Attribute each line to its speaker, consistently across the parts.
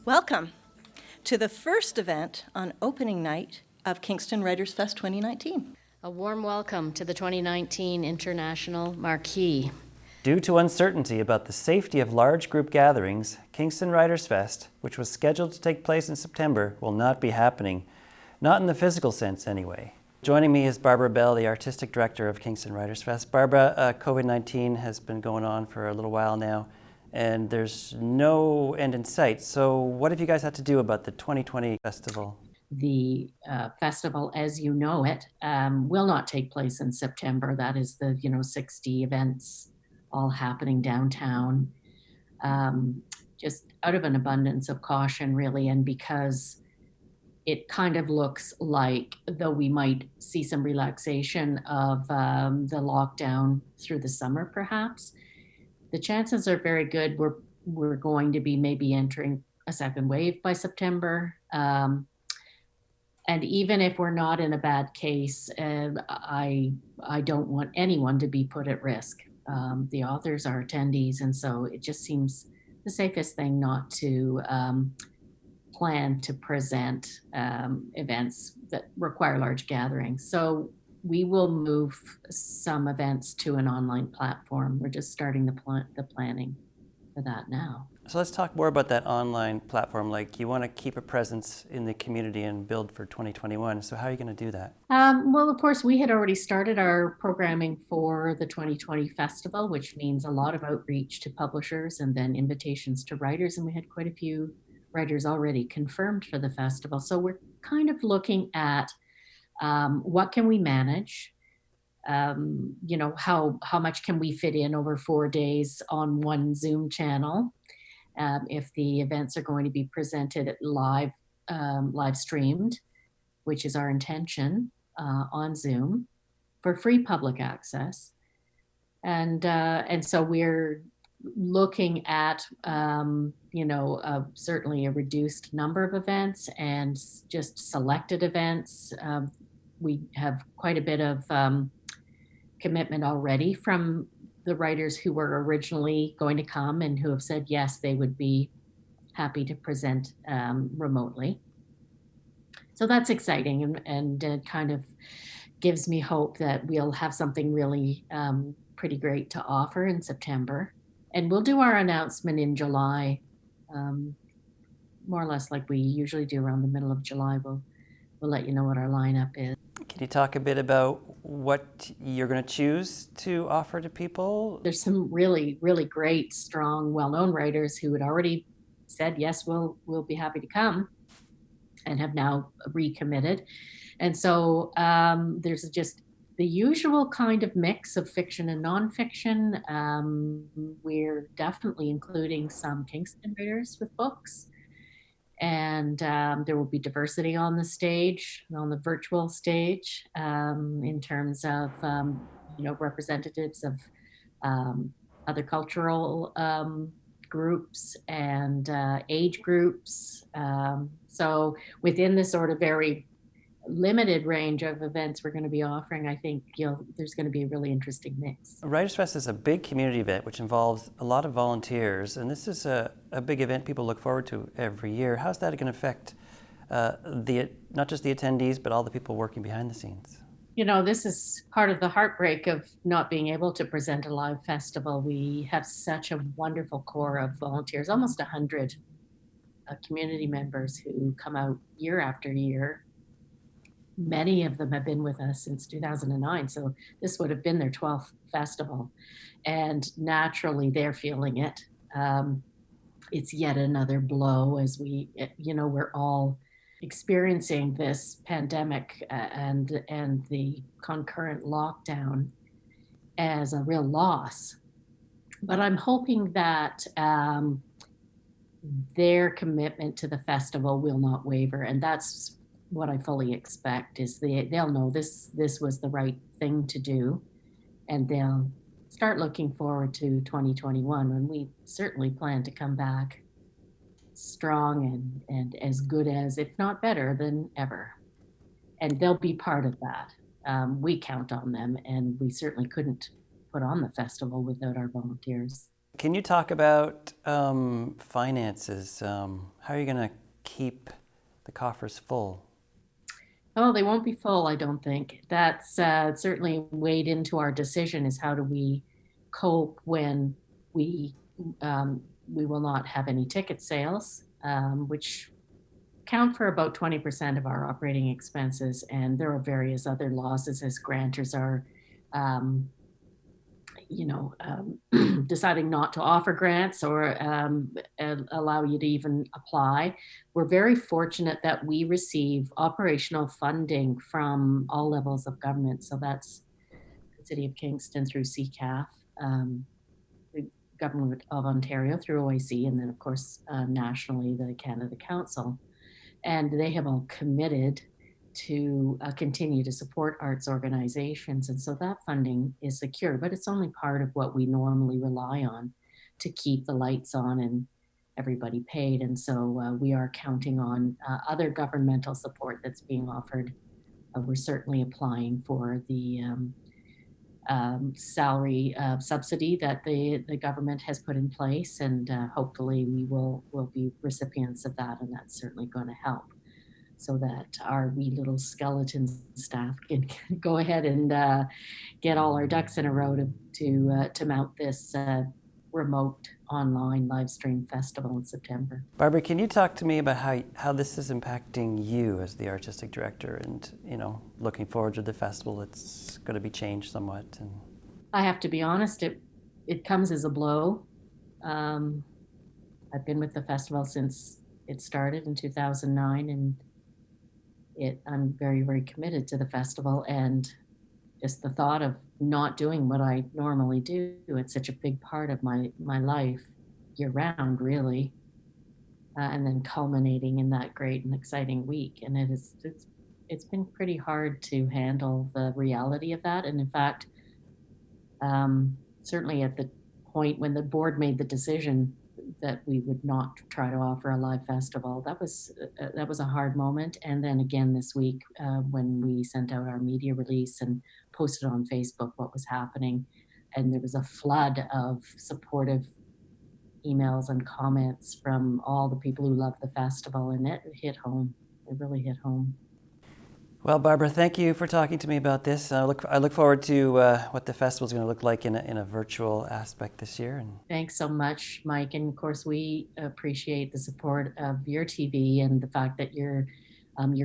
Speaker 1: Welcome to the first event on opening night of Kingston WritersFest 2019.
Speaker 2: A warm welcome to the 2019 International Marquee.
Speaker 3: Due to uncertainty about the safety of large group gatherings, Kingston WritersFest, which was scheduled to take place in September, will not be happening. Not in the physical sense, anyway. Joining me is Barbara Bell, the Artistic Director of Kingston WritersFest. Barbara, COVID-19 has been going on for a little while now, and there's no end in sight. So what have you guys had to do about the 2020 festival?
Speaker 4: The festival, as you know it, will not take place in September. That is the 60 events all happening downtown, just out of an abundance of caution, really, and because it kind of looks like, though we might see some relaxation of the lockdown through the summer, perhaps, the chances are very good we're going to be maybe entering a second wave by September. And even if we're not in a bad case, I don't want anyone to be put at risk. The authors are attendees, and so it just seems the safest thing not to plan to present events that require large gatherings. So we will move some events to an online platform. We're just starting the planning for that now.
Speaker 3: So let's talk more about that online platform. Like, you want to keep a presence in the community and build for 2021. So how are you going to do that?
Speaker 4: Well, of course, we had already started our programming for the 2020 festival, which means a lot of outreach to publishers and then invitations to writers. And we had quite a few writers already confirmed for the festival. So we're kind of looking at what can we manage? How much can we fit in over 4 days on one Zoom channel? If the events are going to be presented live streamed, which is our intention on Zoom for free public access. And so we're looking at, certainly a reduced number of events and just selected events. We have quite a bit of commitment already from the writers who were originally going to come and who have said yes, they would be happy to present remotely. So that's exciting, and it kind of gives me hope that we'll have something really pretty great to offer in September. And we'll do our announcement in July, more or less like we usually do around the middle of July. We'll let you know what our lineup is.
Speaker 3: Can you talk a bit about what you're going to choose to offer to people?
Speaker 4: There's some really, really great, strong, well-known writers who had already said, yes, we'll be happy to come, and have now recommitted. And so there's just the usual kind of mix of fiction and nonfiction. We're definitely including some Kingston writers with books. And there will be diversity on the stage, on the virtual stage, in terms of, representatives of other cultural groups and age groups. So within this sort of very limited range of events we're going to be offering, I think there's going to be a really interesting mix.
Speaker 3: WritersFest is a big community event which involves a lot of volunteers, and this is a big event people look forward to every year. How's that going to affect not just the attendees, but all the people working behind the scenes?
Speaker 4: This is part of the heartbreak of not being able to present a live festival. We have such a wonderful core of volunteers, almost 100 community members who come out year after year. Many of them have been with us since 2009, so this would have been their 12th festival, and naturally they're feeling it. It's yet another blow as we're all experiencing this pandemic and the concurrent lockdown as a real loss. But I'm hoping that their commitment to the festival will not waver, and that's what I fully expect. Is they'll know this was the right thing to do, and they'll start looking forward to 2021, when we certainly plan to come back strong and as good as, if not better than ever. And they'll be part of that. We count on them, and we certainly couldn't put on the festival without our volunteers.
Speaker 3: Can you talk about finances? How are you going to keep the coffers full?
Speaker 4: Oh, they won't be full, I don't think. That's certainly weighed into our decision is how do we cope when we we will not have any ticket sales, which count for about 20% of our operating expenses. And there are various other losses as grantors are um, deciding not to offer grants or allow you to even apply. We're very fortunate that we receive operational funding from all levels of government. So that's the City of Kingston through CCAF, the Government of Ontario through OAC, and then, of course, nationally, the Canada Council. And they have all committed to continue to support arts organizations. And so that funding is secure, but it's only part of what we normally rely on to keep the lights on and everybody paid. And so we are counting on other governmental support that's being offered. We're certainly applying for the salary subsidy that the government has put in place, and hopefully we will be recipients of that, and that's certainly going to help so that our wee little skeleton staff can go ahead and get all our ducks in a row to mount this remote online live stream festival in September.
Speaker 3: Barbara, can you talk to me about how this is impacting you as the artistic director and, looking forward to the festival? It's going to be changed somewhat. And
Speaker 4: I have to be honest, it comes as a blow. I've been with the festival since it started in 2009, and I'm very, very committed to the festival, and just the thought of not doing what I normally do, it's such a big part of my life year round, really, and then culminating in that great and exciting week. And it's been pretty hard to handle the reality of that. And in fact, certainly at the point when the board made the decision that we would not try to offer a live festival, that was a hard moment. And then again this week, when we sent out our media release and posted on Facebook what was happening, and there was a flood of supportive emails and comments from all the people who love the festival, and it hit home. It really hit home.
Speaker 3: Well, Barbara, thank you for talking to me about this. I look forward to what the festival is going to look like in a virtual aspect this year. And
Speaker 4: thanks so much, Mike. And of course, we appreciate the support of your TV and the fact that you're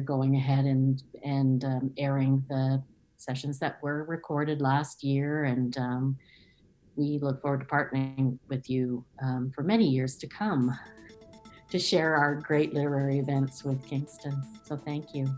Speaker 4: going ahead and airing the sessions that were recorded last year. And we look forward to partnering with you for many years to come to share our great literary events with Kingston. So thank you.